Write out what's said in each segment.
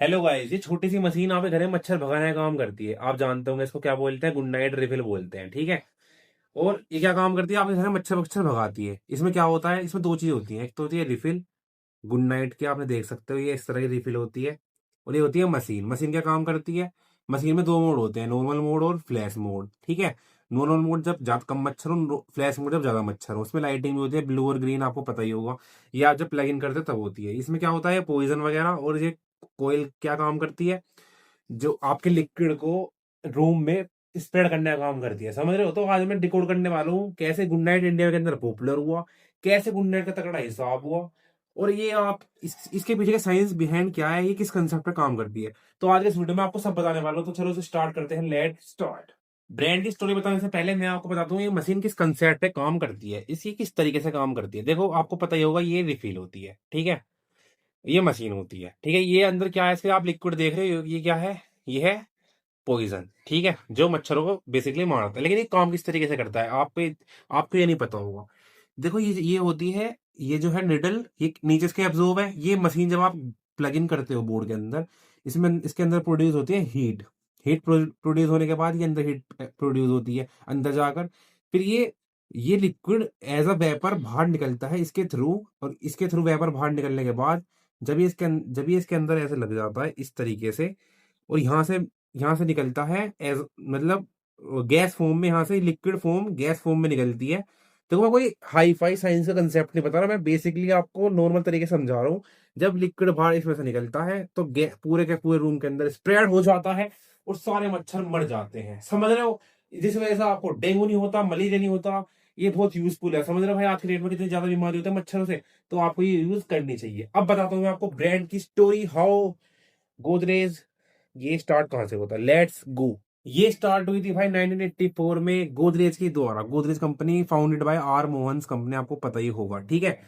Hello guys, ये छोटी सी machine आपके घर में मच्छर भगाने का काम करती है। आप जानते होंगे इसको क्या बोलते हैं, गुड नाइट रिफिल बोलते हैं, ठीक है। और ये क्या काम करती है, आपके घर में मच्छर मच्छर भगाती है। इसमें क्या होता है, इसमें दो चीज होती है। एक तो होती है रिफिल, गुड नाइट की आपने देख सकते हो, ये इस तरह की रिफिल होती है। और ये होती है मशीन। मशीन क्या काम करती है, मशीन में दो मोड होते हैं, नॉर्मल मोड और फ्लैश मोड, ठीक है। नॉर्मल मोड जब ज्यादा कम मच्छर हो, फ्लैश मोड जब ज्यादा मच्छर हो। उसमें लाइटिंग भी होती है, ब्लू और ग्रीन, आपको पता ही होगा। ये आप जब प्लग इन करते हो तब होती है। इसमें क्या होता है, पॉइजन वगैरह। और ये कोयल क्या काम करती है, जो आपके लिक्विड को रूम में स्प्रेड करने का काम करती है, समझ रहे हो। तो आज मैं डिकोड करने वाला हूँ कैसे गुड नाइट इंडिया के अंदर पॉपुलर हुआ, कैसे गुड नाइट का तगड़ा हिसाब हुआ, और ये आप इसके पीछे का साइंस बिहाइंड क्या है, ये किस कंसेप्ट पे काम करती है। तो आज के इस वीडियो में आपको सब बताने वाला हूँ। तो चलो इसे स्टार्ट करते हैं, लेट स्टार्ट। ब्रांड की स्टोरी बताने से पहले मैं आपको बताता हूँ ये मशीन किस कंसेप्ट पे काम करती है, इसकी किस तरीके से काम करती है। देखो, आपको पता ही होगा, ये रिफिल होती है, ठीक है। ये मशीन होती है, ठीक है। ये अंदर क्या है, इसके आप लिक्विड देख रहे हो, ये क्या है, ये है पॉइजन, ठीक है, जो मच्छरों को बेसिकली मारता है। लेकिन ये काम किस तरीके से करता है, आपको ये नहीं पता होगा। देखो, ये होती है, ये जो है निडल, ये नीचे इसके एब्जॉर्ब है। ये मशीन जब आप प्लग इन करते हो बोर्ड के अंदर, इसमें इसके अंदर प्रोड्यूस होती है हीट। हीट प्रोड्यूस होने के बाद ये अंदर हीट प्रोड्यूस होती है अंदर जाकर। फिर ये लिक्विड एज अ वेपर बाहर निकलता है इसके थ्रू। और इसके थ्रू वेपर बाहर निकलने के बाद जब ये इसके अंदर ऐसे लग जाता है इस तरीके से, और यहाँ से निकलता है एज मतलब गैस फॉर्म में। यहाँ से लिक्विड फॉर्म गैस फॉर्म में निकलती है। देखो, मैं कोई हाई फाई साइंस का कंसेप्ट नहीं बता रहा, मैं बेसिकली आपको नॉर्मल तरीके से समझा रहा हूँ। जब लिक्विड बाहर इसमें से निकलता है तो पूरे के पूरे रूम के अंदर स्प्रेड हो जाता है, और सारे मच्छर मर जाते हैं, समझ रहे हो। जिस वजह से आपको डेंगू नहीं होता, मलेरिया नहीं होता। ये बहुत यूजफुल है, समझ रहे हो भाई। आज के डेट में कितनी ज्यादा बीमारी होती है मच्छरों से, तो आपको ये यूज करनी चाहिए। अब बताता हूँ मैं आपको ब्रांड की स्टोरी, हाउ गोदरेज। ये स्टार्ट कहाँ से होता है, लेट्स गो। ये स्टार्ट हुई थी भाई 1984 में गोदरेज के द्वारा। Godrej company founded by R Mohan's company, आपको पता ही होगा, ठीक है।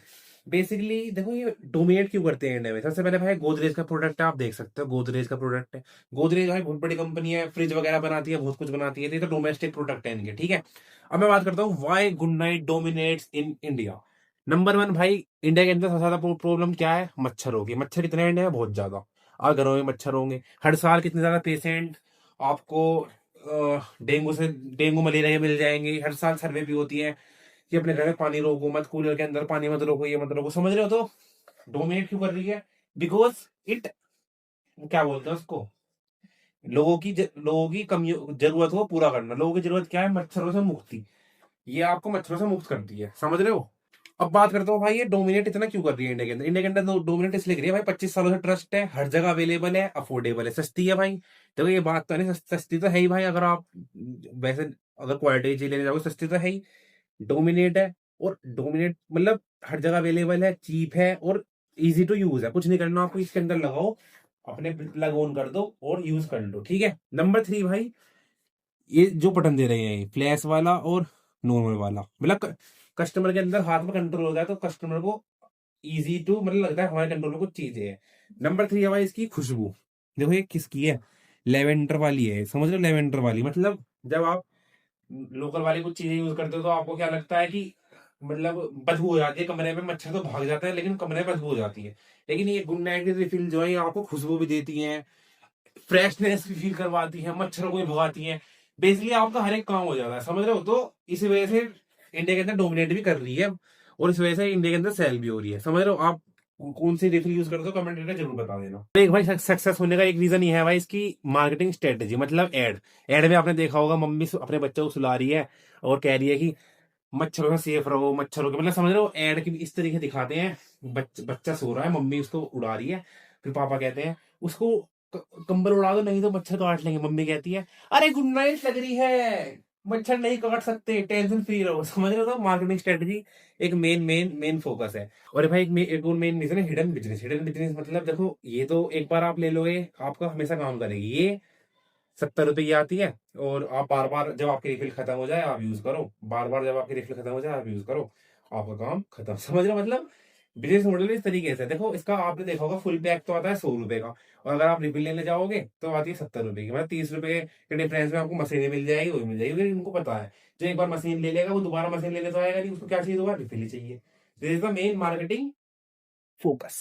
बेसिकली देखो, ये डोमिनेट क्यों करते हैं इंडिया में। सबसे पहले भाई गोदरेज का प्रोडक्ट है, आप देख सकते हो गोदरेज का प्रोडक्ट है। गोदरेज भाई बहुत बड़ी कंपनी है, फ्रिज वगैरह बनाती है, बहुत कुछ बनाती है। तो ये तो डोमेस्टिक प्रोडक्ट है इनके, ठीक है। अब मैं बात करता हूँ why Good Night dominates in India. Number one भाई, इंडिया के अंदर सबसे ज्यादा प्रॉब्लम क्या है, मच्छरों की। मच्छर कितने हैं इंडिया में, बहुत ज्यादा। और घरों में मच्छर होंगे। हर साल कितने ज्यादा पेशेंट आपको डेंगू मलेरिया के मिल जाएंगे। हर साल सर्वे भी होती है कि अपने घर में पानी रोको मत, कूलर के अंदर पानी मत रोको, ये मत रोको, समझ रहे हो। तो डोमिनेट क्यों कर रही है, बिकॉज इट, क्या बोलते हैं उसको, लोगों की कमी जरूरत को पूरा करना। लोगों की जरूरत क्या है, मच्छरों से मुक्ति। ये आपको मच्छरों से मुक्त करती है, समझ रहे हो। अब बात करता हूँ भाई, ये डोमिनेट इतना क्यों कर रही है इंडिया के अंदर। इंडिया के अंदर डोमिनेट इसलिए कर रही है भाई, 25 सालों से ट्रस्ट है, हर जगह अवेलेबल है, अफोर्डेबल है, सस्ती है भाई। देखो, ये बात तो नहीं, सस्ती तो है ही भाई। अगर आप वैसे अगर क्वालिटी चीज लेने जाओगे, सस्ती तो है ही। डोमिनेट है, और डोमिनेट मतलब हर जगह अवेलेबल है, चीप है, और इजी टू यूज है। कुछ नहीं करना आपको, इसके अंदर लगाओ, अपने प्लग ऑन कर दो और यूज कर लो, ठीक है। नंबर थ्री भाई, ये जो बटन दे रहे हैं, फ्लैश वाला और नॉर्मल वाला, मतलब कस्टमर के अंदर हाथ में कंट्रोल होता है, तो कस्टमर को इजी टू मतलब लगता है हमारे कंट्रोल में कुछ चीजें हैं। नंबर थ्री है भाई इसकी खुशबू। देखो, ये किसकी है, लेवेंडर वाली है, समझ लो, लेवेंडर वाली। मतलब जब आप लोकल वाली कुछ चीजें यूज करते हो तो आपको क्या लगता है कि मतलब बदबू हो जाती है कमरे में, मच्छर तो भाग जाता है लेकिन कमरे में बदबू हो जाती है। लेकिन ये गुड नाइट की रिफिल जो है, ये आपको खुशबू भी देती है, फ्रेशनेस भी फील करवाती है, मच्छरों को भी भगाती है। बेसिकली आपका हर एक काम हो जाता है, समझ रहे हो। तो इसी वजह से इंडिया के अंदर डोमिनेट भी कर रही है, और इस वजह से इंडिया के अंदर सेल भी हो रही है, समझ रहे हो। आप कौन सी रिफिल यूज करते हो, कमेंट करके जरूर बता देना। तो एक भाई सक्सेस होने का एक रीजन ये है भाई, इसकी मार्केटिंग स्ट्रेटेजी, मतलब एड। एड में आपने देखा होगा, मम्मी अपने बच्चों को सुला रही है और कह रही है कि मच्छरों से सेफ रहो, मच्छरों के मतलब, समझ रहे हो। एड की इस तरीके दिखाते हैं, बच्चा सो रहा है, मम्मी उसको उड़ा रही है, फिर पापा कहते हैं उसको कंबल उड़ा दो नहीं तो मच्छर काट लेंगे। मम्मी कहती है अरे गुड नाइट लग रही है, मच्छर नहीं काट सकते, टेंशन फ्री रहो, समझ रहे हो। तो मार्केटिंग स्ट्रेटजी एक मेन फोकस है। और भाई एक और मेन रीजन है हिडन बिजनेस। हिडन बिजनेस मतलब देखो, ये तो एक बार आप ले लोगे, आपका हमेशा काम करेगी। ये 70 रुपए की आती है, और आप बार बार जब आपकी रिफिल खत्म हो जाए आप यूज करो, बार बार जब आपकी रिफिल खत्म हो जाए आप यूज करो, आपका काम खत्म, समझ रहे हो। मतलब बिजनेस मॉडल इस तरीके से देखो, इसका आपने देखा होगा, फुल पैक तो आता है 100 रुपए का, और अगर आप रिफिल लेने जाओगे तो आती है 70 रुपए की। मतलब 30 रुपए के डिफरेंस में आपको मशीनें मिल जाएगी, वो मिल जाएगी। इनको पता है, जो एक बार मशीन ले लेगा वो दोबारा मशीन लेने तो आएगा नहीं, उसको क्या चाहिए, दोबारा रिफिल ही चाहिए। This is the main marketing focus.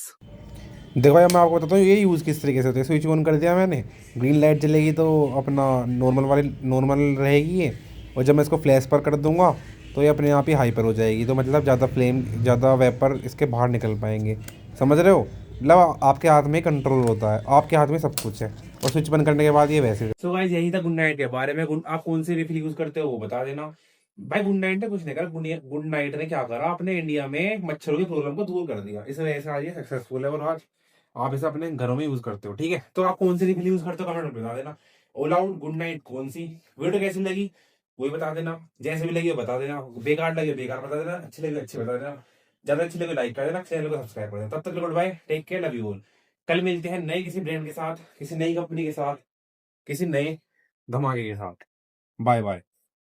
देखो भाई मैं आपको बताता हूँ ये यूज़ किस तरीके से होता है। स्विच ऑन कर दिया मैंने, ग्रीन लाइट जलेगी तो अपना नॉर्मल रहेगी ये। और जब मैं इसको फ्लैश पर कर दूंगा तो ये अपने आप ही हाइपर हो जाएगी, तो मतलब ज़्यादा वेपर इसके बाहर निकल पाएंगे। समझ रहे हो? मतलब आपके हाथ में कंट्रोल होता है, आपके हाथ में सब कुछ है। और स्विच बंद करने के बाद ये वैसे। सो गाइस यही था गुड नाइट के बारे में। आप कौन सी रिफिल यूज करते हो वो बता देना भाई। गुड नाइट ने कुछ नहीं करा, गुड नाइट ने क्या करा, अपने इंडिया में मच्छरों की प्रॉब्लम को दूर कर दिया। इस वजह से आज ये सक्सेसफुल है और आज आप इसे अपने घरों में यूज करते हो। ठीक है, तो आप कौन सी रिफिल यूज करते हो कमेंट में बता देना। ऑल आउट गुड नाइट कौन सी। वीडियो कैसी लगी वो भी बता देना, जैसे भी लगी वो बता देना। बेकार लगे बेकार बता देना, अच्छी लगी अच्छी बता देना। ज्यादा अच्छी लगे लाइक कर देना, चैनल को सब्सक्राइब कर देना। तब तक good bye, take care, love you all. कल मिलते हैं नए किसी ब्रांड के साथ, किसी नई कंपनी के साथ, किसी नए धमाके के साथ। Bye bye.